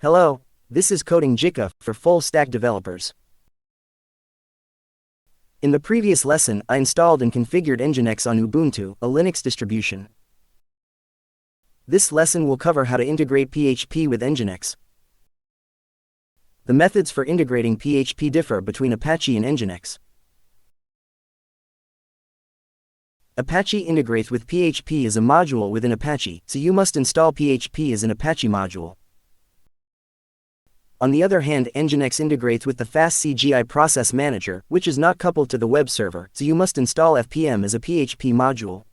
Hello, this is Coding Gicha for full-stack developers. In the previous lesson, I installed and configured NGINX on Ubuntu, a Linux distribution. This lesson will cover how to integrate PHP with NGINX. The methods for integrating PHP differ between Apache and NGINX. Apache integrates with PHP as a module within Apache, so you must install PHP as an Apache module. On the other hand, NGINX integrates with the Fast CGI process manager, which is not coupled to the web server, so you must install FPM as a PHP module.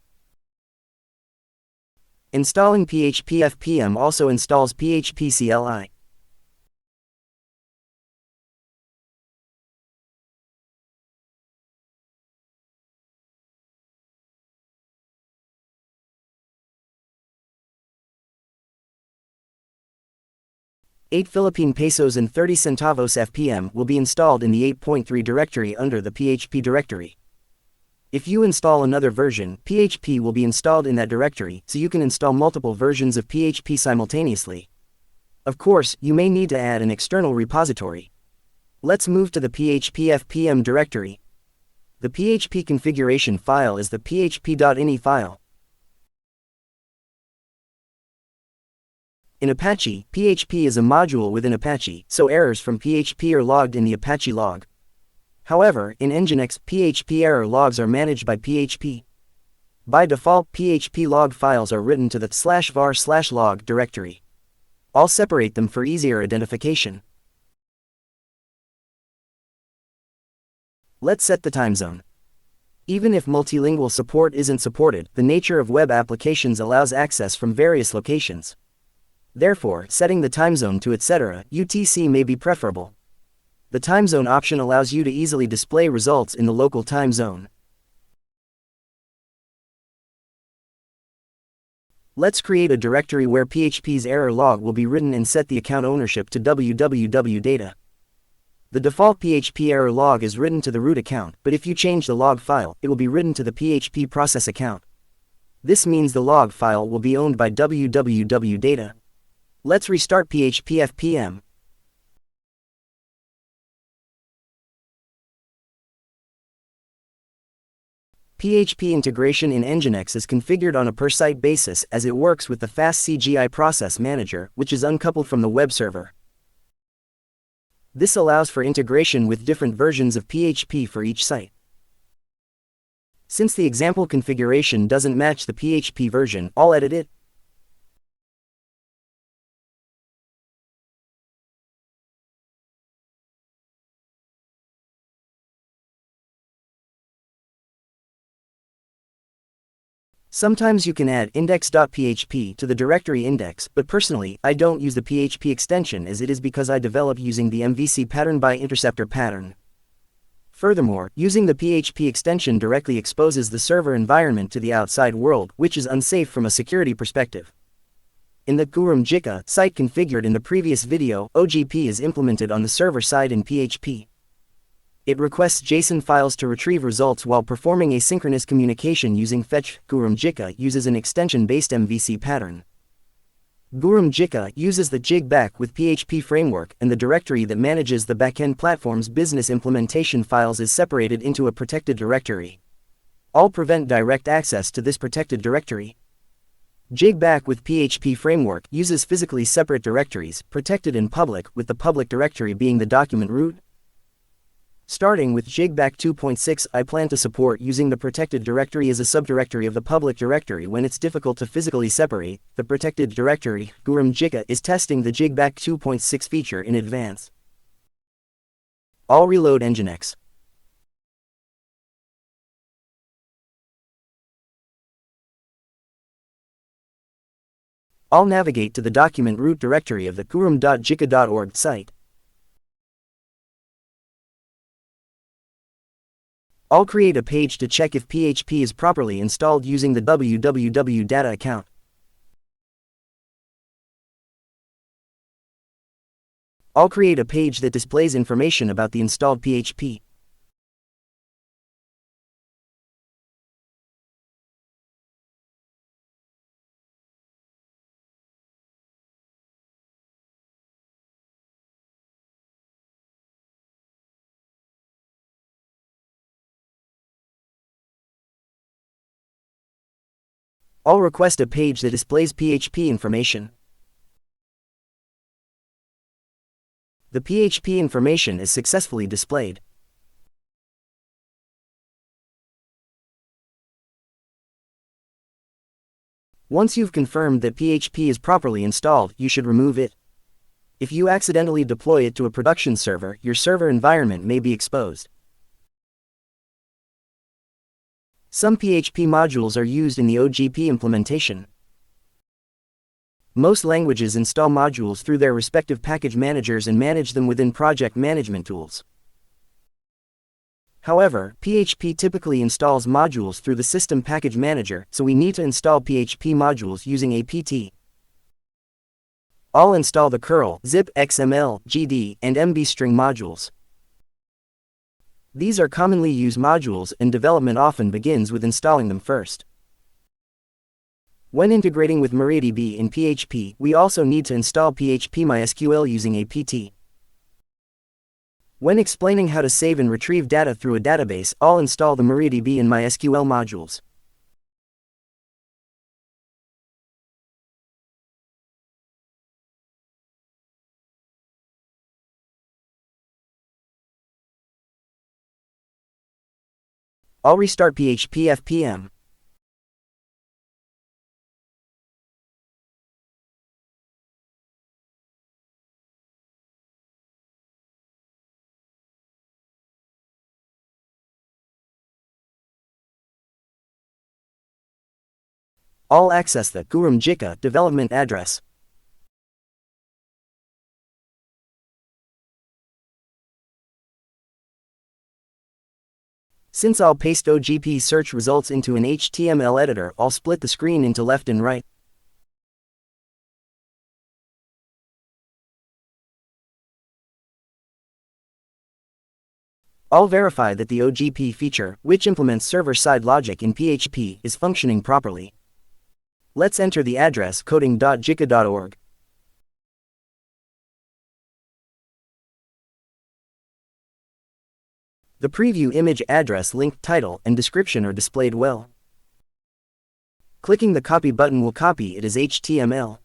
Installing php-fpm also installs php-CLI. $8 Philippine pesos and 30 centavos FPM will be installed in the 8.3 directory under the PHP directory. If you install another version, PHP will be installed in that directory, so you can install multiple versions of PHP simultaneously. Of course, you may need to add an external repository. Let's move to the php-fpm directory. The PHP configuration file is the php.ini file. In Apache, PHP is a module within Apache, so errors from PHP are logged in the Apache log. However, in NGINX, PHP error logs are managed by PHP. By default, PHP log files are written to the /var/log directory. I'll separate them for easier identification. Let's set the time zone. Even if multilingual support isn't supported, the nature of web applications allows access from various locations. Therefore, setting the time zone to etc. UTC may be preferable. The time zone option allows you to easily display results in the local time zone. Let's create a directory where PHP's error log will be written and set the account ownership to www.data. The default PHP error log is written to the root account, but if you change the log file, it will be written to the PHP process account. This means the log file will be owned by www.data. Let's restart php-fpm. PHP integration in NGINX is configured on a per-site basis as it works with the Fast CGI process manager, which is uncoupled from the web server. This allows for integration with different versions of PHP for each site. Since the example configuration doesn't match the PHP version, I'll edit it. Sometimes you can add index.php to the directory index, but personally, I don't use the PHP extension as it is because I develop using the MVC pattern by interceptor pattern. Furthermore, using the PHP extension directly exposes the server environment to the outside world, which is unsafe from a security perspective. In the Gicha site configured in the previous video, OGP is implemented on the server side in PHP. It requests JSON files to retrieve results while performing asynchronous communication using fetch. Gicha uses an extension-based MVC pattern. Gicha uses the jig-back with PHP framework, and the directory that manages the backend platform's business implementation files is separated into a protected directory. I'll prevent direct access to this protected directory. Jig-back with PHP framework uses physically separate directories, protected and public, with the public directory being the document root. Starting with Jig-back 2.6, I plan to support using the protected directory as a subdirectory of the public directory when it's difficult to physically separate. The protected directory, Gicha, is testing the Jig-back 2.6 feature in advance. I'll reload NGINX. I'll navigate to the document root directory of the gicha.org site. I'll create a page to check if PHP is properly installed using the www.data account. I'll create a page that displays information about the installed PHP. I'll request a page that displays PHP information. The PHP information is successfully displayed. Once you've confirmed that PHP is properly installed, you should remove it. If you accidentally deploy it to a production server, your server environment may be exposed. Some PHP modules are used in the OGP implementation. Most languages install modules through their respective package managers and manage them within project management tools. However, PHP typically installs modules through the System Package Manager, so we need to install PHP modules using apt. I'll install the curl, zip, XML, GD, and MB string modules. These are commonly used modules, and development often begins with installing them first. When integrating with MariaDB in PHP, we also need to install php-MySQL using apt. When explaining how to save and retrieve data through a database, I'll install the MariaDB and MySQL modules. I'll restart php-fpm. I'll access the gicha development address. Since I'll paste OGP search results into an HTML editor, I'll split the screen into left and right. I'll verify that the OGP feature, which implements server-side logic in PHP, is functioning properly. Let's enter the address coding.gicha.org. The preview image address, link, title, and description are displayed well. Clicking the copy button will copy it as HTML.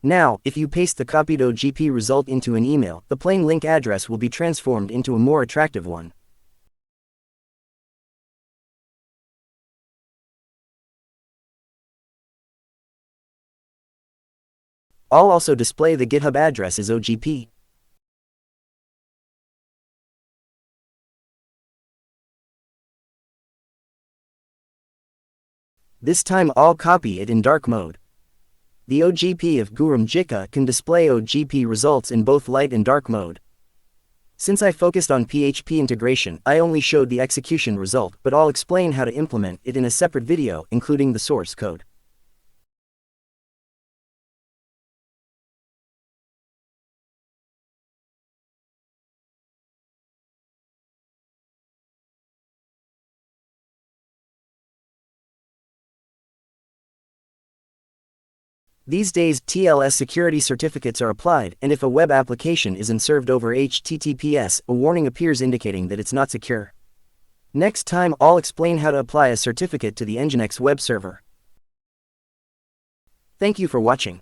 Now, if you paste the copied OGP result into an email, the plain link address will be transformed into a more attractive one. I'll also display the GitHub address as OGP. This time I'll copy it in dark mode. The OGP of gicha can display OGP results in both light and dark mode. Since I focused on PHP integration, I only showed the execution result, but I'll explain how to implement it in a separate video, including the source code. These days, TLS security certificates are applied, and if a web application isn't served over HTTPS, a warning appears indicating that it's not secure. Next time, I'll explain how to apply a certificate to the NGINX web server. Thank you for watching.